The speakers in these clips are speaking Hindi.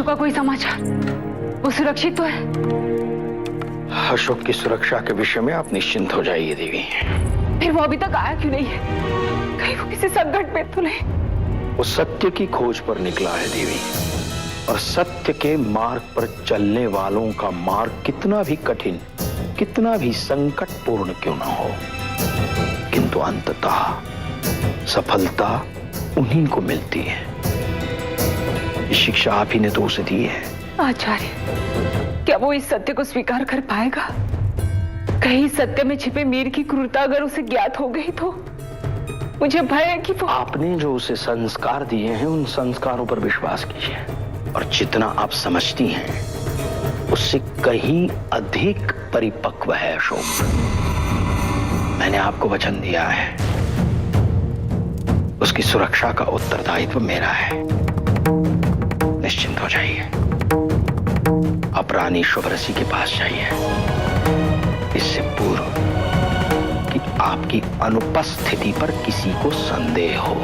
अशोक का कोई समाचार? वो सुरक्षित तो है? अशोक की सुरक्षा के विषय में आप निश्चिंत हो जाइए देवी। फिर वो अभी तक आया क्यों नहीं है? कहीं वो किसी संकट में तो नहीं? वो सत्य की खोज पर निकला है देवी, और सत्य के मार्ग पर चलने वालों का मार्ग कितना भी कठिन, कितना भी संकटपूर्ण क्यों ना हो, किंतु अंततः सफलता उन्हीं को मिलती है। ये शिक्षा आप ही ने तो उसे दी है। आचार्य, क्या वो इस सत्य को स्वीकार कर पाएगा? कहीं सत्य में छिपे मीर की क्रूरता अगर उसे ज्ञात हो गई तो मुझे भय है कि वो... आपने जो उसे संस्कार दिए हैं, उन संस्कारों पर विश्वास कीजिए, और जितना आप समझती हैं उससे कहीं अधिक परिपक्व है अशोक। मैंने आपको वचन दिया है, उसकी सुरक्षा का उत्तरदायित्व मेरा है। निश्चिंत हो जाइए। आप रानी शुभरसी के पास जाइए, इससे पूर्व कि आपकी अनुपस्थिति पर किसी को संदेह हो।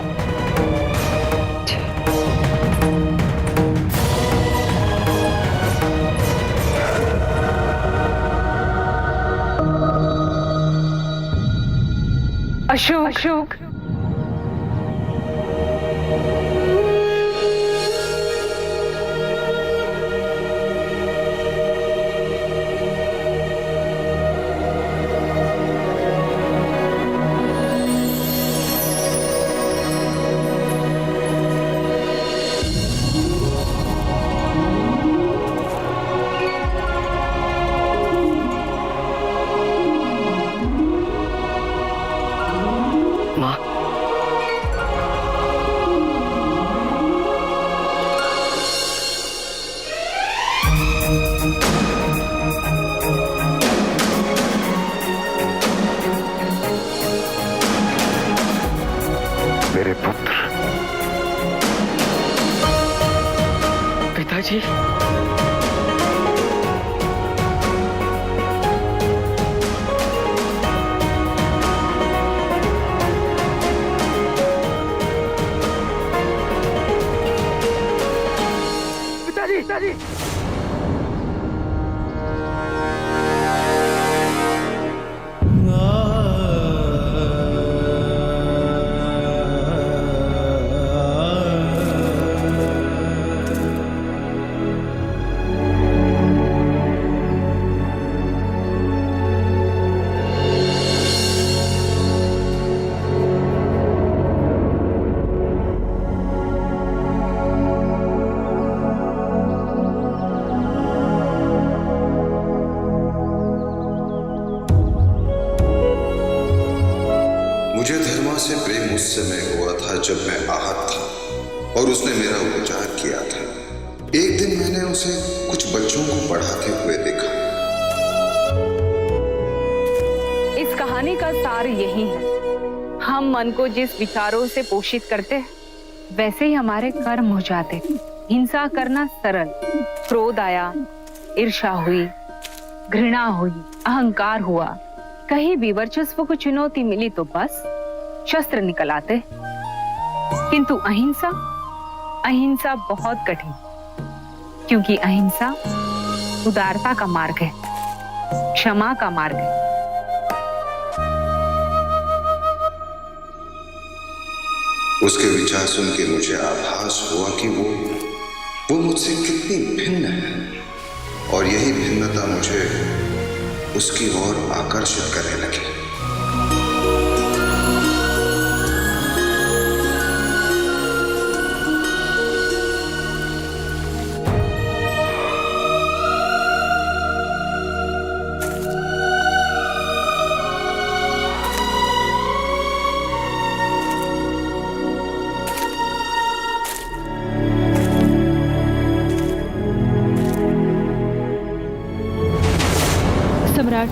अशोक, मेरे पुत्र। पिताजी, पिताजी, मुझे धर्मा से प्रेम उस समय हुआ था जब मैं आहत था और उसने मेरा उपचार किया था। एक दिन मैंने उसे कुछ बच्चों को पढ़ाते हुए देखा। इस कहानी का सार यही है, हम मन को जिस विचारों से पोषित करते हैं वैसे ही हमारे कर्म हो जाते। हिंसा करना सरल, क्रोध आया, ईर्ष्या हुई, घृणा हुई, अहंकार हुआ, कहीं भी वर्चस्व को चुनौती मिली तो बस शस्त्र निकल आते। किंतु अहिंसा, अहिंसा बहुत कठिन, क्योंकि अहिंसा उदारता का मार्ग है, क्षमा का मार्ग है। उसके विचार सुन के मुझे आभास हुआ कि वो मुझसे कितनी भिन्न है, और यही भिन्नता मुझे उसकी ओर आकर्षित करने लगी। सम्राट,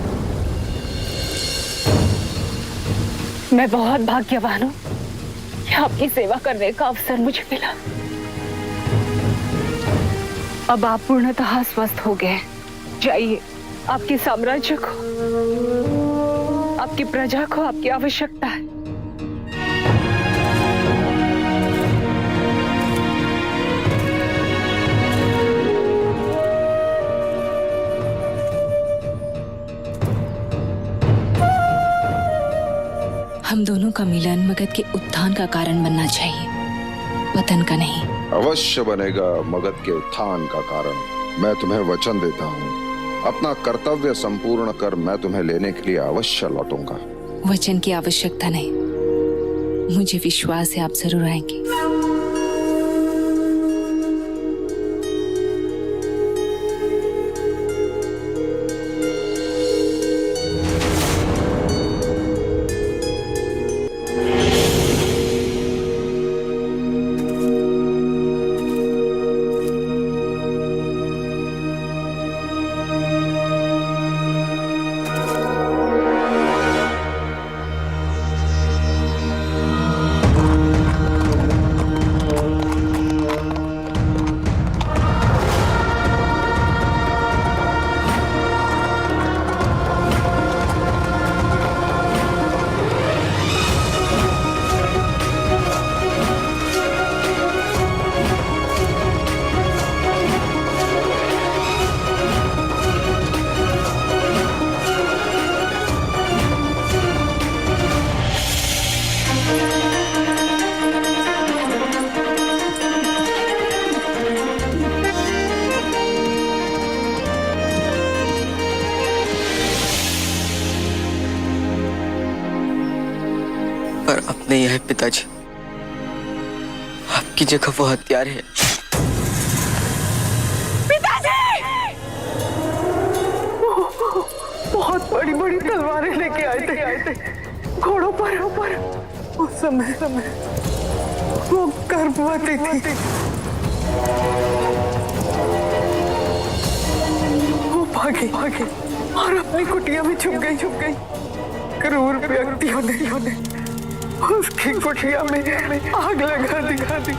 मैं बहुत भाग्यवान हूँ कि आपकी सेवा करने का अवसर मुझे मिला। अब आप पूर्णतः स्वस्थ हो गए। जाइए, आपके साम्राज्य को, आपकी प्रजा को आपकी आवश्यकता है। हम दोनों का मिलन मगध के उत्थान का कारण बनना चाहिए, पतन का नहीं। अवश्य बनेगा मगध के उत्थान का कारण। मैं तुम्हें वचन देता हूँ, अपना कर्तव्य संपूर्ण कर मैं तुम्हें लेने के लिए अवश्य लौटूंगा। वचन की आवश्यकता नहीं, मुझे विश्वास है आप जरूर आएंगे। पर अब नहीं है पिताजी, आपकी जगह वो हथियार है। बहुत बड़ी बड़ी तलवारें लेके आए थे घोड़ों पर। उस समय वो गर्भवती थी। वो भागे और अपनी कुटिया में छुप गई। क्रूर व्यक्तियों ने उसकी कुटिया में आग लगा दी।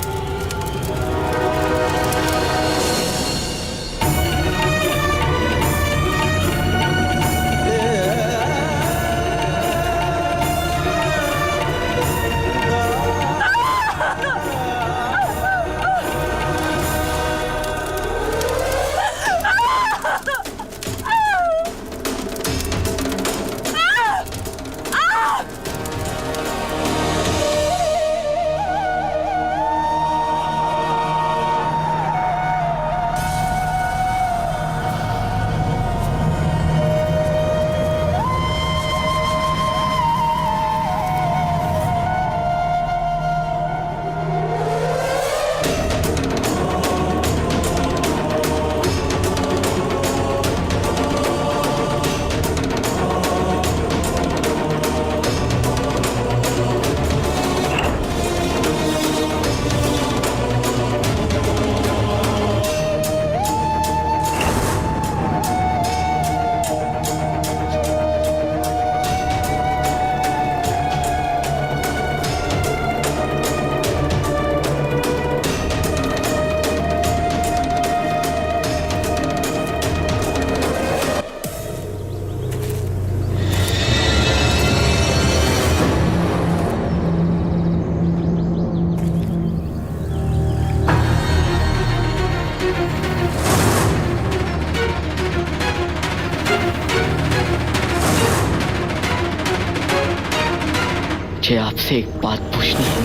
मुझे आपसे एक बात पूछनी है,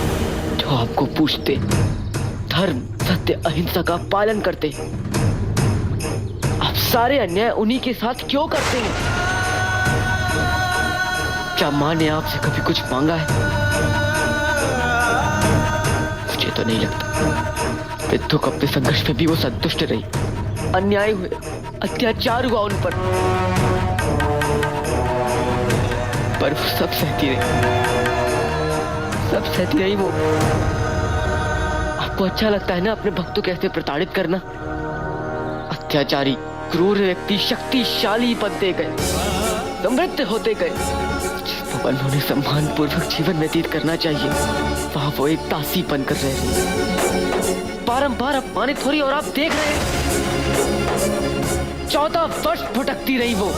जो आपको पूछते धर्म सत्य अहिंसा का पालन करते, आप सारे अन्याय उन्हीं के साथ क्यों करते हैं? क्या माँ ने आपसे कभी कुछ मांगा है? मुझे तो नहीं लगता। विद्युक अपने संघर्ष में भी वो संतुष्ट रही। अन्याय हुए, अत्याचार हुआ उन पर वो सब सहती रही वो। आपको अच्छा लगता है ना अपने भक्तों को ऐसे प्रताड़ित करना? अत्याचारी क्रूर व्यक्ति शक्तिशाली बनते गए, समृद्ध होते गए। जिस भवन में उन्हें सम्मान पूर्वक जीवन व्यतीत करना चाहिए, वहां वो एक दासी बनकर रह रही, बारंबार अपमानित हो रही, और आप देख रहे हैं 14 वर्ष भटकती रही वो।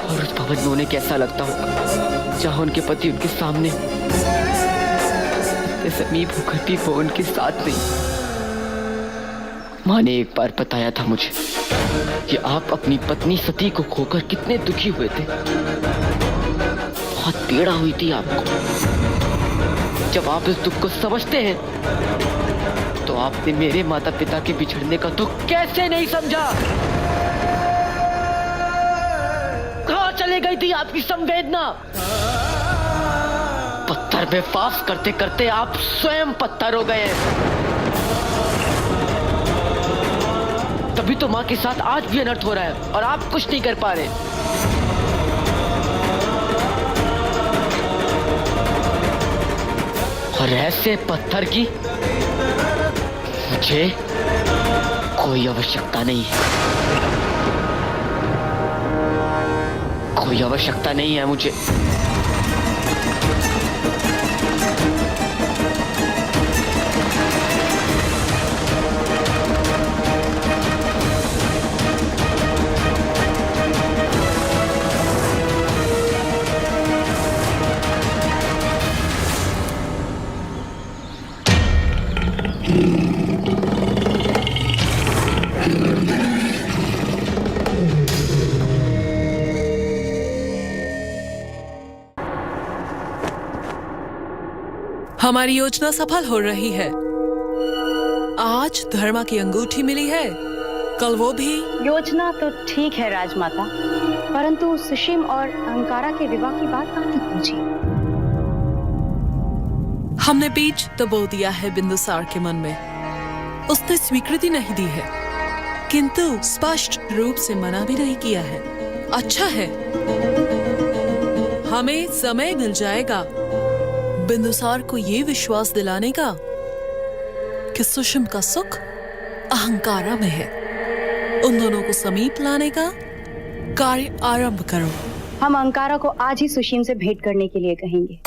और उस भवन में उन्हें कैसा लगता होगा जहां उनके पति उनके सामने समीप होकर भी वो उनके साथ नहीं। माँ ने एक बार बताया था मुझे कि आप अपनी पत्नी सती को खोकर कितने दुखी हुए थे। बहुत पीड़ा हुई थी आपको। जब आप इस दुख को समझते हैं तो आपने मेरे माता पिता के बिछड़ने का दुख कैसे नहीं समझा? कहां चले गई थी आपकी संवेदना? पत्थर में वास करते करते आप स्वयं पत्थर हो गए। तभी तो मां के साथ आज भी अनर्थ हो रहा है और आप कुछ नहीं कर पा रहे। और ऐसे पत्थर की मुझे कोई आवश्यकता नहीं है। कोई आवश्यकता नहीं है मुझे। हमारी योजना सफल हो रही है। आज धर्मा की अंगूठी मिली है, कल वो भी। योजना तो ठीक है राजमाता, परंतु सुशीम और अहंकारा के विवाह की बात कहाँ तक पहुंची? हमने बीज तो बो दिया है बिंदुसार के मन में। उसने स्वीकृति नहीं दी है, किंतु स्पष्ट रूप से मना भी नहीं किया है। अच्छा है, हमें समय मिल जाएगा बिंदुसार को ये विश्वास दिलाने का कि सुषम का सुख अहंकारा में है। उन दोनों को समीप लाने का कार्य आरंभ करो। हम अहंकारा को आज ही सुशीम से भेंट करने के लिए कहेंगे।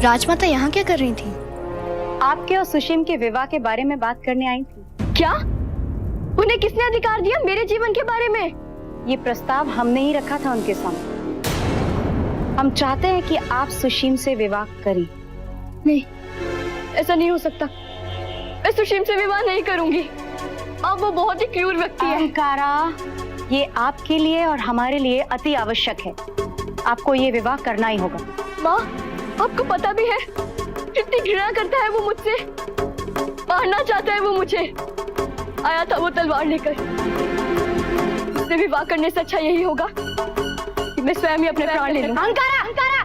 राजमाता यहाँ क्या कर रही थी? आपके और सुशीम के विवाह के बारे में बात करने आई थी। क्या? उन्हें किसने अधिकार दिया मेरे जीवन के बारे में? ये प्रस्ताव हमने ही रखा था उनके सामने। हम चाहते हैं कि आप सुशीम से विवाह करें। नहीं, ऐसा नहीं हो सकता। मैं सुशीम से विवाह नहीं करूंगी। अब वो बहुत ही क्रूर व्यक्ति है। अहंकारा, ये आपके लिए और हमारे लिए अति आवश्यक है। आपको ये विवाह करना ही होगा। माँ, आपको पता भी है कितनी घृणा करता है वो मुझसे। मारना चाहता है वो मुझे। आया था वो तलवार लेकर। उससे विवाह करने से अच्छा यही होगा कि मैं स्वयं ही अपने प्राण ले लूं। अहंकारा, अहंकारा!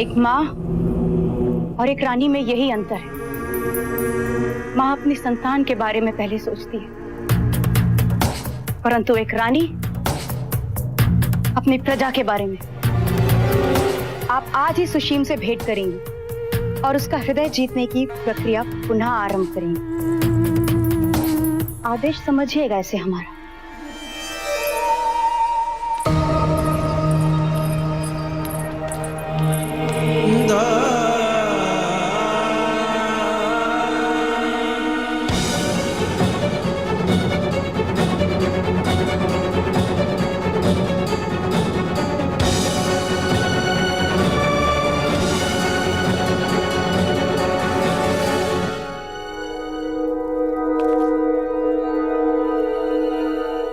एक माँ और एक रानी में यही अंतर है। माँ अपनी संतान के बारे में पहले सोचती है, परंतु एक रानी अपनी प्रजा के बारे में। आप आज ही सुशीम से भेंट करेंगी और उसका हृदय जीतने की प्रक्रिया पुनः आरंभ करेंगी। आदेश समझिएगा इसे हमारा।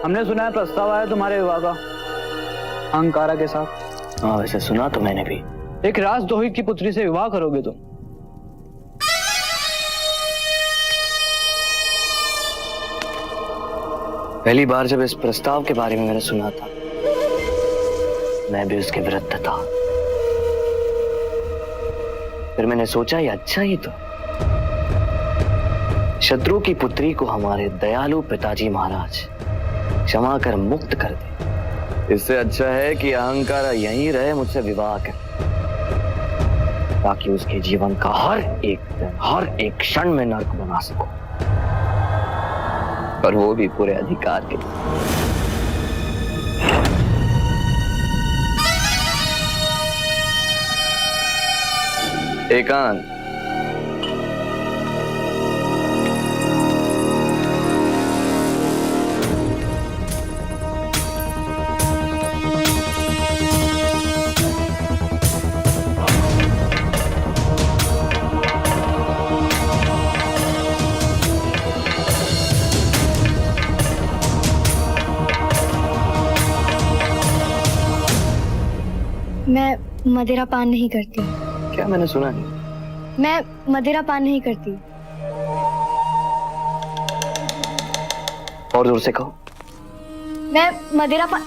हमने सुना है प्रस्ताव आया तुम्हारे विवाह का अहंकारा के साथ। हाँ, वैसे सुना तो मैंने भी। एक राजद्रोही की पुत्री से विवाह करोगे तुम? पहली बार जब इस प्रस्ताव के बारे में मैंने सुना था, मैं भी उसके विरुद्ध था। फिर मैंने सोचा ये अच्छा ही तो, शत्रु की पुत्री को हमारे दयालु पिताजी महाराज क्षमा कर मुक्त कर दे। इससे अच्छा है कि अहंकारा यहीं रहे, मुझसे विवाह करे, ताकि उसके जीवन का हर एक दिन, हर एक क्षण में नर्क बना सको, और वो भी पूरे अधिकार के साथ। एकांत। मैं मदिरा पान नहीं करती। क्या मैंने सुना नहीं? मैं मदिरा पान नहीं करती। और जोर से कहो। मैं मदिरा पान।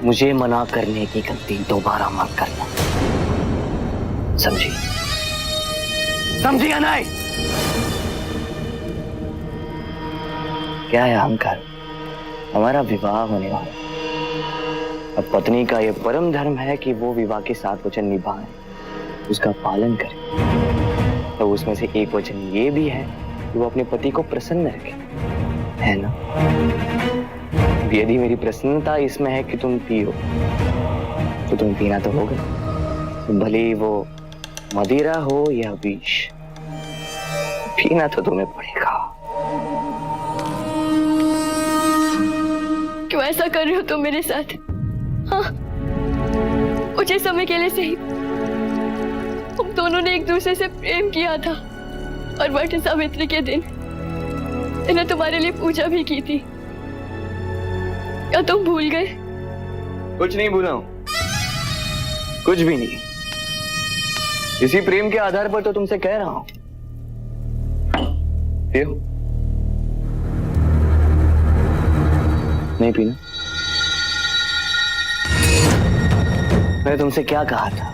मुझे मना करने की गलती दोबारा मत करना, समझी? समझी या नहीं? क्या है अहंकार? हमारा विवाह होने वाला है। अब पत्नी का यह परम धर्म है कि वो विवाह के 7 वचन निभाए, उसका पालन करे। तो उसमें से एक वचन ये भी है कि वो अपने पति को प्रसन्न रखे, है ना? यदि मेरी प्रसन्नता इसमें है कि तुम पियो, तो तुम पीना तो होगा, तो भले ही वो मदिरा हो या विष, पीना तो तुम्हें पड़ेगा। क्यों ऐसा कर रहे हो तुम मेरे साथ? हाँ, कुछ ही समय के लिए सही, हम दोनों ने एक दूसरे से प्रेम किया था और वट सावित्री के दिन मैंने तुम्हारे लिए पूजा भी की थी। क्या तुम भूल गए? कुछ नहीं भूला हूं, कुछ भी नहीं। इसी प्रेम के आधार पर तो तुमसे कह रहा हूं। पियो। नहीं पीना? मैंने तुमसे क्या कहा था?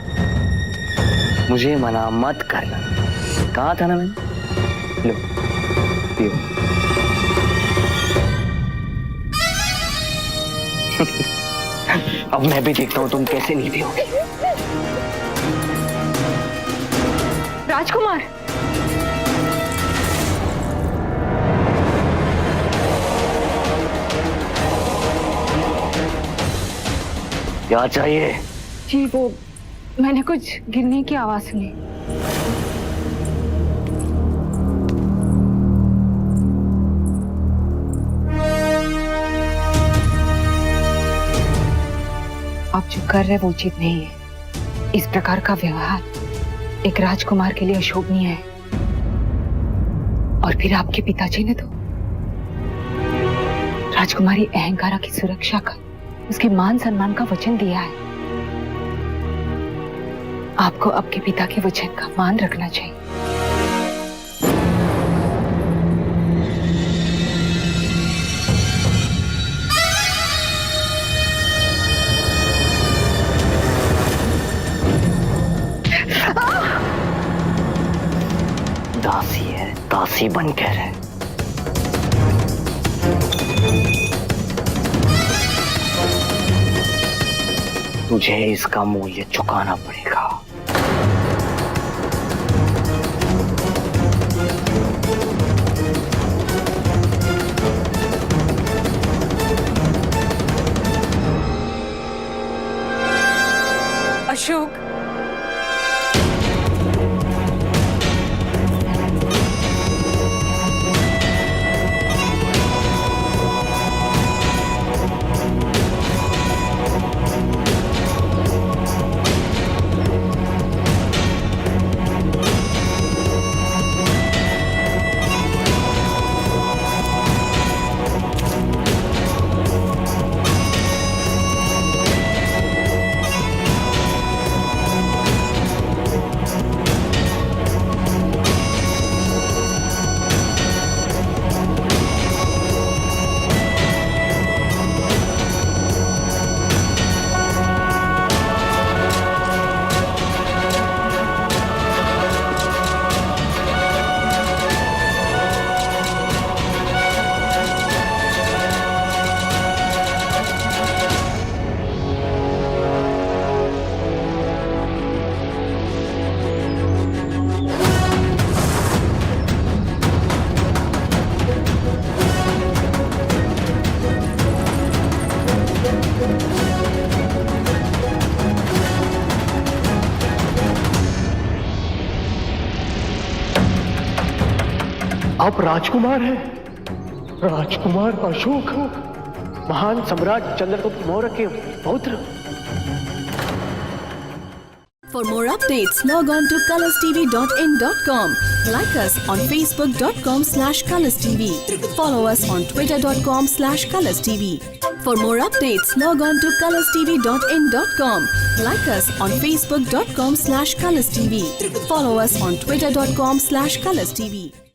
मुझे मना मत करना, कहा था ना मैंने? लो पियो। अब मैं भी देखता हूं तुम कैसे नहीं पियोगे। राजकुमार, क्या चाहिए? जी वो मैंने कुछ गिरने की आवाज सुनी। आप जो कर रहे वो उचित नहीं है। इस प्रकार का व्यवहार एक राजकुमार के लिए अशोभनीय है। और फिर आपके पिताजी ने तो राजकुमारी अहंकारा की सुरक्षा का, उसके मान सम्मान का वचन दिया है। आपको आपके पिता के वचन का मान रखना चाहिए। दासी है, दासी बनकर है। तुझे इसका मूल्य चुकाना पड़ेगा। अशोक, आप राजकुमार हैं, राजकुमार अशोक, महान सम्राट चंद्रगुप्त मौर्य के पौत्र। For more updates, log on to colorstv.in.com. Like us on facebook.com/colorstv. Follow us on twitter.com/colorstv. For more updates, log on to colorstv.in.com. Like us on facebook.com/colorstv. Follow us on twitter.com/colorstv.